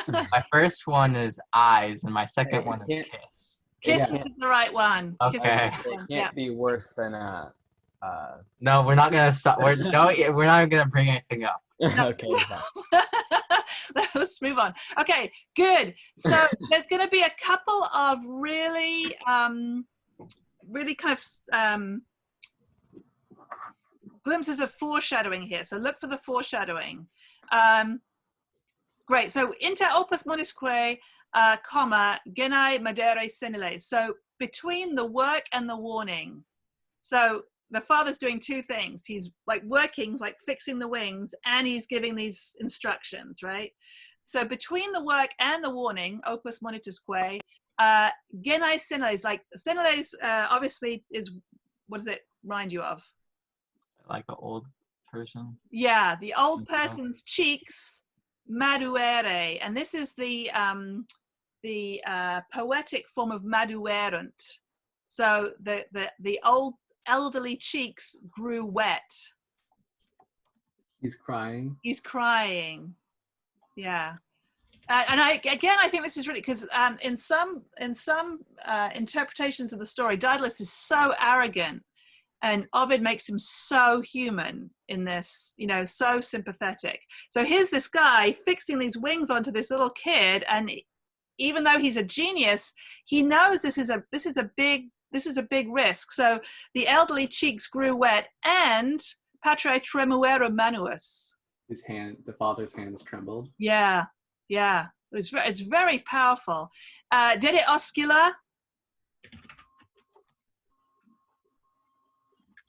My first one is eyes, and my second one is kiss. Kiss is the right one. Okay. It can't be worse than No, we're not gonna stop. We're not gonna bring anything up. okay. Let's move on. Okay, good. So there's going to be a couple of really kind of glimpses of foreshadowing here. So look for the foreshadowing. Great. So inter opus modusque, comma, genai madere seniles. So between the work and the warning. So the father's doing two things. He's like working, like fixing the wings, and he's giving these instructions, right? So between the work and the warning, opus monitusque, genai seniles, like seniles obviously is, what does it remind you of? Like an old person? Yeah, the old person's cheeks, maduere. And this is the poetic form of maduerunt. So the old elderly cheeks grew wet. He's crying. Yeah. And I think this is really because in some interpretations of the story, Daedalus is so arrogant, and Ovid makes him so human in this, so sympathetic. So here's this guy fixing these wings onto this little kid, and even though he's a genius, he knows this is a big risk. So the elderly cheeks grew wet, and patre tremuerum manuus. The father's hands trembled. Yeah. It's very powerful. Dede oscula.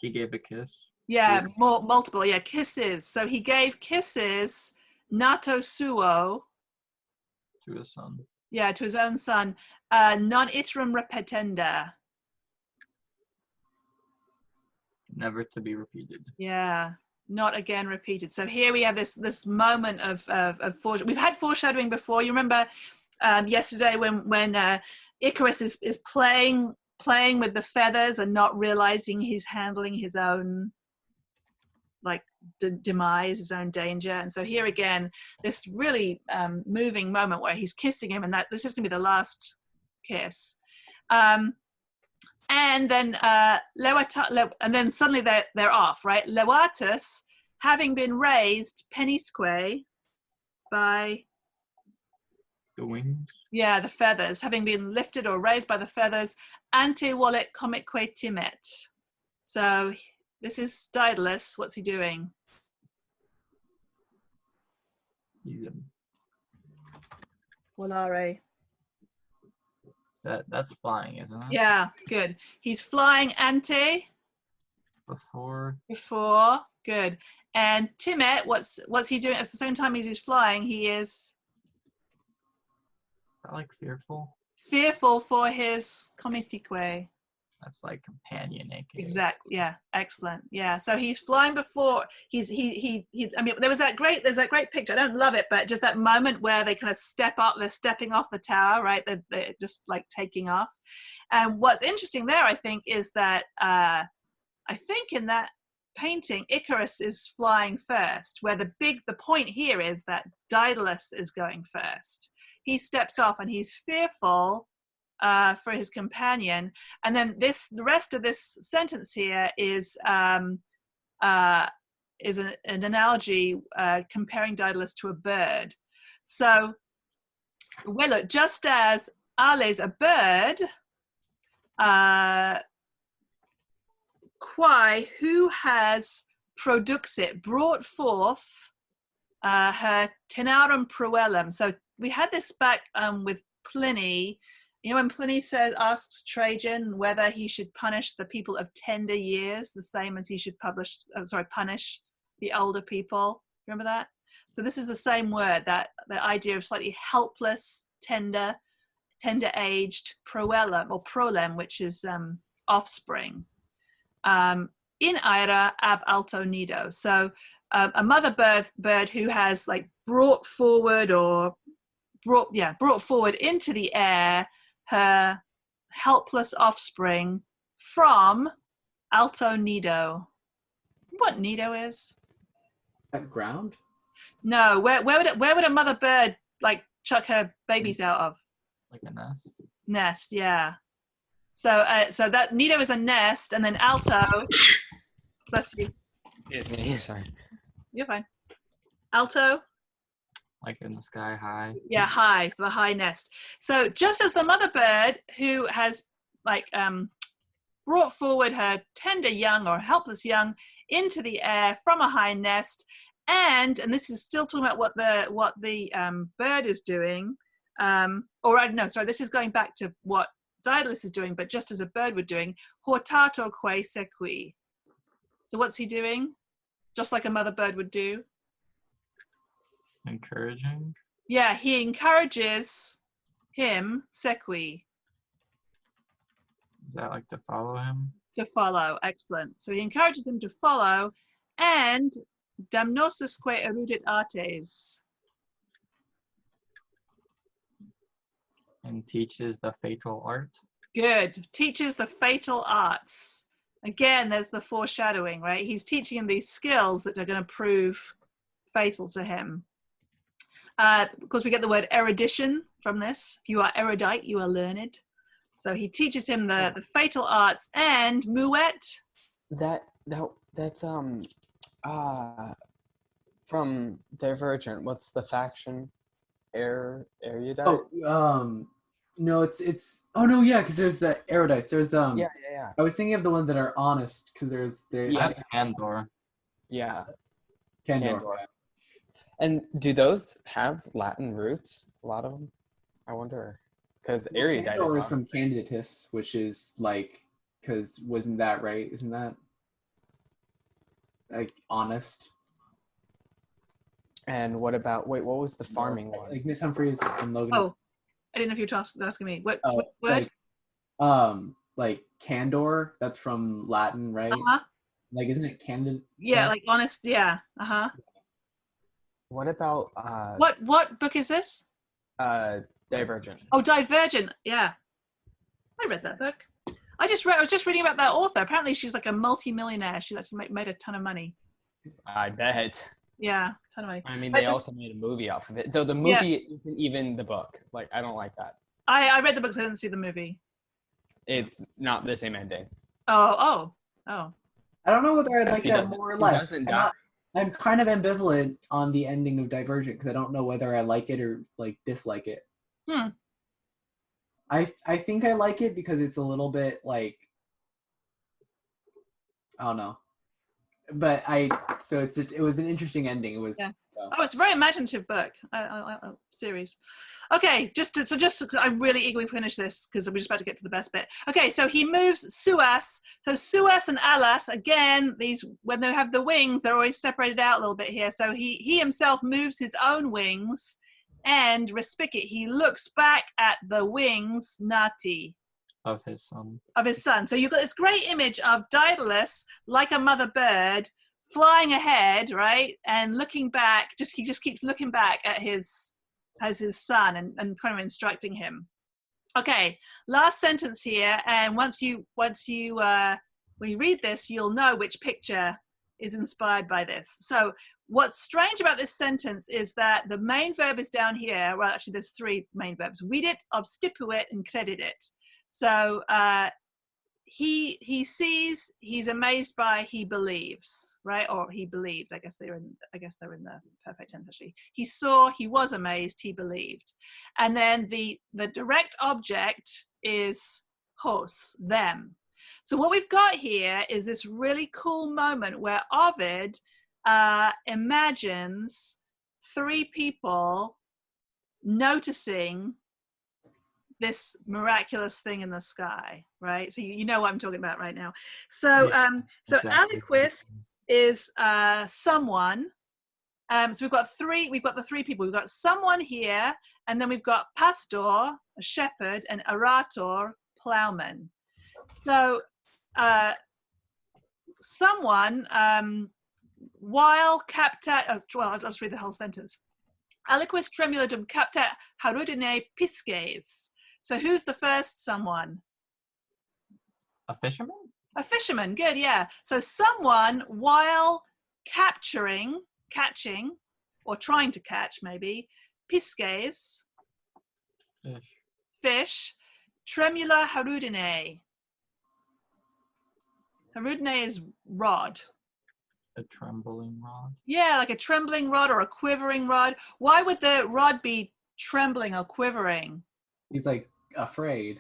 He gave a kiss. Yeah, multiple. Yeah, kisses. So he gave kisses, nato suo. To his son. Yeah, to his own son. Non iterum repetenda. Never to be repeated. Yeah, not again repeated. So here we have this moment of foreshadowing. We've had foreshadowing before. You remember yesterday when Icarus is playing with the feathers and not realizing he's handling his own demise, his own danger. And so here again, this really moving moment where he's kissing him, and that this is going to be the last kiss. And then and then suddenly they're off, right? Levatus, having been raised penisque by the wings. Yeah, the feathers, having been lifted or raised by the feathers, ante volet comique timet. So this is Daedalus. What's he doing? He's Volare. That's flying, isn't it? Yeah, good. He's flying ante. Before. Good. And Timet, what's he doing at the same time as he's flying? He is Like fearful. fearful for his komitikwe. That's like companion, aka. Exactly. Yeah. Excellent. Yeah. So he's flying before he. I mean, there's that great picture. I don't love it, but just that moment where they kind of step up. They're stepping off the tower, right? They're just like taking off. And what's interesting there, I think, is that I think in that painting, Icarus is flying first. Where the point here is that Daedalus is going first. He steps off and he's fearful for his companion, and then the rest of this sentence here is an analogy comparing Daedalus to a bird. So, well, look, just as Ale is a bird, Quai, who has produxit, brought forth her tenarum proellum. So we had this back with Pliny. You know, when Pliny asks Trajan whether he should punish the people of tender years the same as he should punish the older people. Remember that? So this is the same word, that the idea of slightly helpless, tender-aged proellum or prolem, which is offspring. In aera ab alto nido. So a mother bird who has like brought forward into the air her helpless offspring from alto nido. What nido is? That ground? No, where would a mother bird like chuck her babies out of? Like a nest. Nest, yeah. So that nido is a nest, and then alto. Bless you. Excuse me. Sorry. You're fine. Alto. Like in the sky high. Yeah, high, the high nest. So just as the mother bird who has like brought forward her tender young or helpless young into the air from a high nest, and this is still talking about what the bird is doing, this is going back to what Daedalus is doing, but just as a bird would doing, hortato quae sequi. So what's he doing? Just like a mother bird would do. Encouraging. Yeah, he encourages him, sequi. Is that like to follow him? To follow, excellent. So he encourages him to follow, and damnosisque erudit artes. And teaches the fatal art. Good. Teaches the fatal arts. Again, there's the foreshadowing, right? He's teaching him these skills that are going to prove fatal to him. Of course, we get the word erudition from this. If you are erudite, you are learned. So he teaches him the fatal arts and muet. That's from Divergent. What's the faction? Erudite? No, it's oh no, yeah, because there's the erudites. There's Yeah. I was thinking of the ones that are honest, because there's the That's Candor. Yeah. Candor. And do those have Latin roots? A lot of them, I wonder. Because erudite Candor is from candidatus, which is like, because wasn't that right? Isn't that like honest? And what about what was the farming one? Like Miss Humphreys and Logan. Oh, I didn't know if you were asking me. What word? Like candor. That's from Latin, right? Like, isn't it candid? Yeah, like honest. Yeah. What about What book is this? Divergent. Oh, Divergent. Yeah, I read that book. I was just reading about that author. Apparently, she's like a multi-millionaire. She actually made a ton of money. I bet. Yeah, ton of money. I mean, they also made a movie off of it. Though the movie isn't even the book. Like, I don't like that. I read the books. I didn't see the movie. It's not the same ending. Oh. I don't know whether I'd like that more or less. He doesn't die. I'm kind of ambivalent on the ending of Divergent because I don't know whether I like it or like dislike it. I think I like it because it's a little bit like, I don't know, but it was an interesting ending. It was. Yeah. Oh, it's a very imaginative book, series. Okay, I'm really eagerly to finish this because we're just about to get to the best bit. Okay, so he moves Suas. So Suas and Alas, again, when they have the wings, they're always separated out a little bit here. So he himself moves his own wings and respicit, he looks back at the wings, nati, Of his son. of his son. So you've got this great image of Daedalus, like a mother bird, flying ahead, right, and looking back. He just keeps looking back at his son and kind of instructing him. Okay, last sentence here, and when you read this, you'll know which picture is inspired by this. So what's strange about this sentence is that the main verb is down here. Well, actually, there's three main verbs: vidit, obstipuit, and credidit. So he sees, he's amazed by, he believes, right? Or he believed. I guess they're in the perfect tense actually. He saw, he was amazed, he believed. And then the direct object is hos, them. So what we've got here is this really cool moment where Ovid imagines three people noticing this miraculous thing in the sky, right? So you know what I'm talking about right now. So so exactly. Aliquis is someone. So we've got the three people. We've got someone here, and then we've got pastor, a shepherd, and arator, plowman. So someone, while captat, well, I'll just read the whole sentence. Aliquis tremulodum captat harudine pisces. So who's the first someone? A fisherman? A fisherman, good, yeah. So someone, while catching, or trying to catch maybe, pisces, fish, tremula harudine. Harudine is rod. A trembling rod? Yeah, like a trembling rod or a quivering rod. Why would the rod be trembling or quivering? He's like afraid.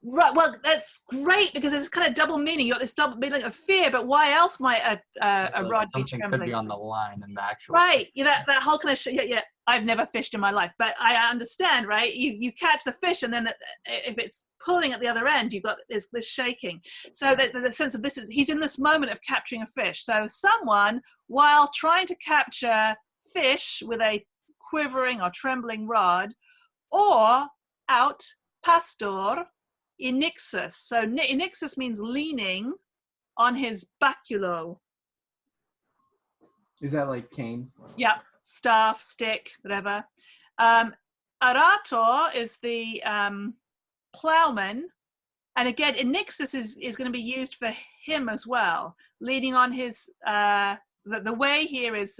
Right. Well, that's great because it's kind of double meaning. You got this double meaning of fear, but why else might a rod be Something trembling? could be on the line in the actual. Right. Yeah, that whole kind of yeah. I've never fished in my life, but I understand. Right. You catch the fish, and then if it's pulling at the other end, you've got this shaking. So the sense of this is he's in this moment of capturing a fish. So someone, while trying to capture fish with a quivering or trembling rod, or out pastor inixus. So inixus means leaning on his baculo. Is that like cane? Yeah, staff, stick, whatever. Arator is the plowman, and again, inixus is going to be used for him as well. Leaning on his the way here is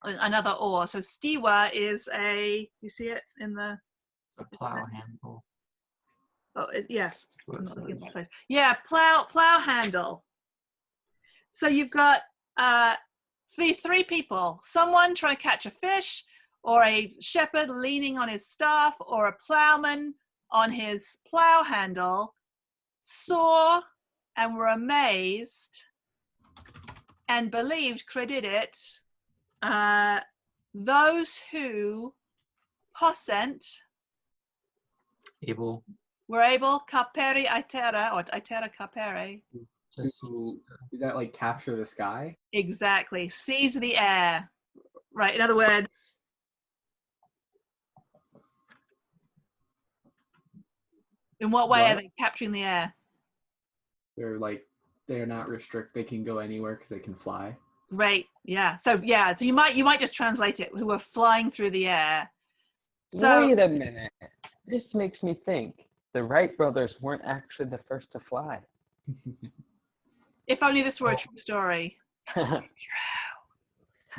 another oar. So stiwa is a. Do you see it in the? A plow handle. Oh, yeah. Yeah, plow handle. So you've got these three people, someone trying to catch a fish, or a shepherd leaning on his staff, or a plowman on his plow handle, saw and were amazed and believed, credited, those who possent were able capere itera, or itera capere. Just Is that like capture the sky? Exactly. Seize the air. Right. In other words, in what way are they capturing the air? They're not restricted. They can go anywhere because they can fly. Right. Yeah. So you might just translate it. Who are flying through the air. So wait a minute. This makes me think the Wright brothers weren't actually the first to fly. if only this were a true story.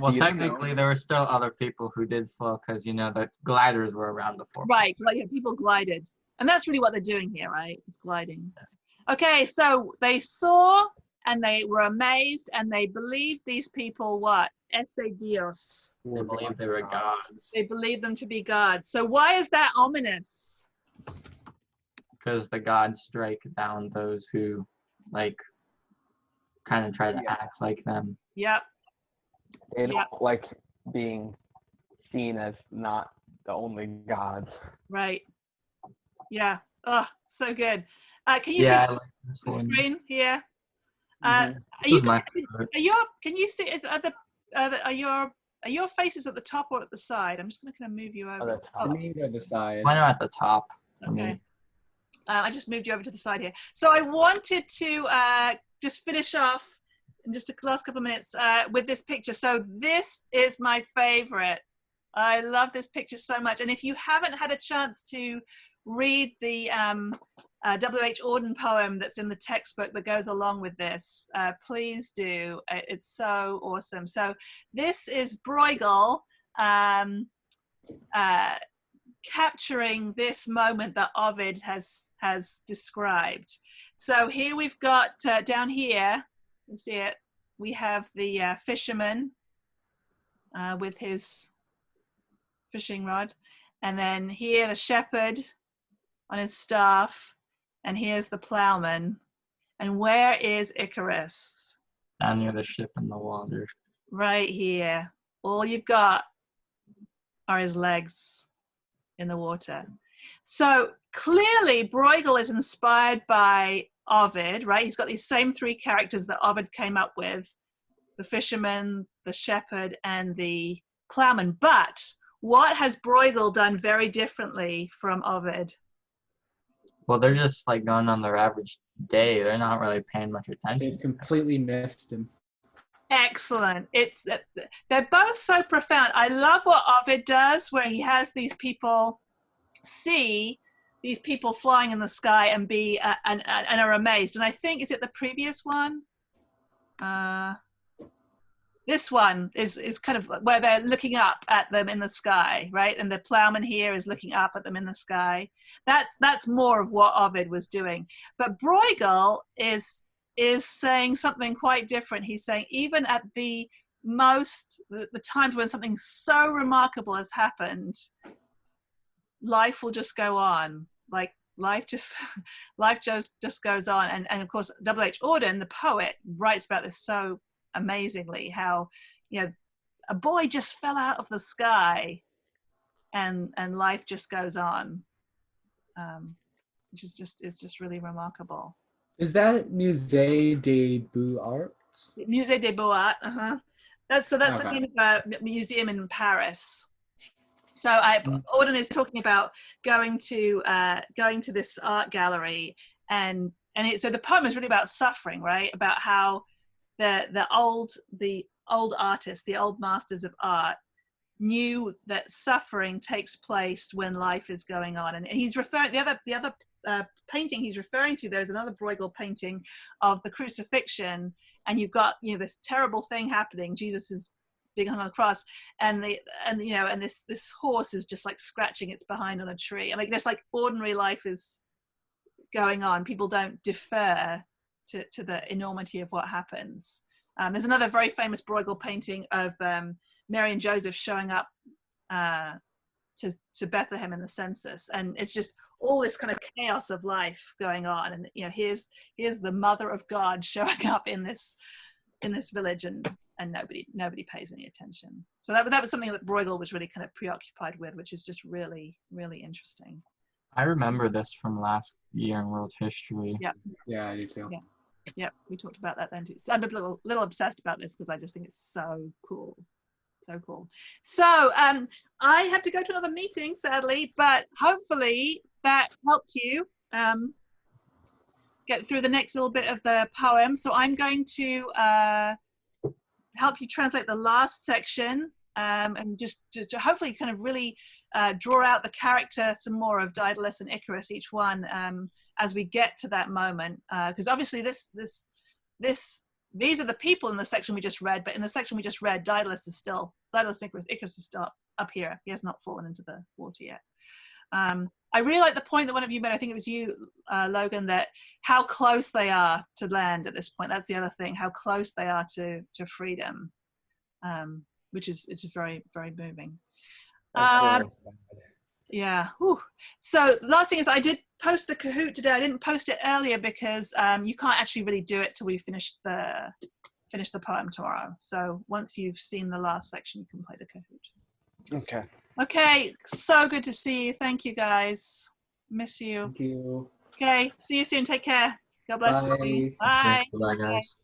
Well, You technically, there were still other people who did flow because, the gliders were around before. Right. Like people glided. And that's really what they're doing here, right? It's gliding. Okay. So they saw and they were amazed and they believed these people what? Esse Dios. They believed they were gods. They believed them to be gods. So why is that ominous? Because the gods strike down those who, kind of try to act like them. Yep. They don't like being seen as not the only gods. Right. Yeah. Oh, so good. Can you Yeah, I see like this the one. screen here? Mhm. Are you? This is my Can you see? Are your are your faces at the top or at the side? I'm just going to kind of move you Oh, over. that's For me, go the side. Mine are at the top for Okay. me. I just moved you over to the side here. So I wanted to just finish off in just the last couple of minutes with this picture. So this is my favorite. I love this picture so much. And if you haven't had a chance to read the W.H. Auden poem that's in the textbook that goes along with this, please do. It's so awesome. So this is Bruegel capturing this moment that Ovid has described. So here we've got down here, you see it, we have the fisherman with his fishing rod, and then here the shepherd on his staff, and here's the plowman. And where is Icarus? Down near the ship in the water. Right here. All you've got are his legs in the water. So clearly Bruegel is inspired by Ovid, right? He's got these same three characters that Ovid came up with: the fisherman, the shepherd, and the plowman. But what has Bruegel done very differently from Ovid? Well, they're just like going on their average day. They're not really paying much They attention. completely missed him. Excellent. They're both so profound. I love what Ovid does, where he has these people see these people flying in the sky and be and are amazed. And I think, is it the previous one? This one is kind of where they're looking up at them in the sky, right? And the plowman here is looking up at them in the sky. That's more of what Ovid was doing. But Bruegel is saying something quite different. He's saying even at the times when something so remarkable has happened, life will just go on. Like life just goes on. And of course, W.H. Auden, the poet, writes about this so amazingly, how, you know, a boy just fell out of the sky and life just goes on, which is just really remarkable. Is that Musée des Beaux-Arts? Musée des Beaux-Arts, that's Okay. the name of a museum in Paris. So Auden is talking about going to this art gallery, and so the poem is really about suffering, right? About how the old artists, the old masters of art, knew that suffering takes place when life is going on. And he's referring, the other painting he's referring to, there's another Bruegel painting of the crucifixion, and you've got, you know, this terrible thing happening. Jesus is being hung on a cross, and this horse is just like scratching its behind on a tree. I mean, just like ordinary life is going on. People don't defer to the enormity of what happens. There's another very famous Bruegel painting of Mary and Joseph showing up to Bethlehem in the census, and it's just all this kind of chaos of life going on. And you know, here's the Mother of God showing up in this village, and nobody pays any attention. So that was something that Bruegel was really kind of preoccupied with, which is just really, really interesting. I remember this from last year in world history. Yeah, I do too. Yeah. Yeah, we talked about that then too. So I'm a little obsessed about this because I just think it's so cool. So cool. So I have to go to another meeting, sadly, but hopefully that helped you get through the next little bit of the poem. So I'm going to help you translate the last section, and just to hopefully kind of really draw out the character some more of Daedalus and Icarus, each one, as we get to that moment, because obviously these are the people in the section we just read, but in the section we just read, Daedalus and Icarus is still up here. He has not fallen into the water yet. I really like the point that one of you made, I think it was you, Logan, that how close they are to land at this point. That's the other thing, how close they are to freedom, which is very, very moving. That's really sad. Yeah. Whew. So last thing is, I did post the Kahoot today. I didn't post it earlier because you can't actually really do it till we finish the poem tomorrow. So once you've seen the last section, you can play the Kahoot. Okay. Okay. So good to see you. Thank you, guys. Miss you. Thank you. Okay. See you soon. Take care. God bless you. Bye. Bye. Bye, guys.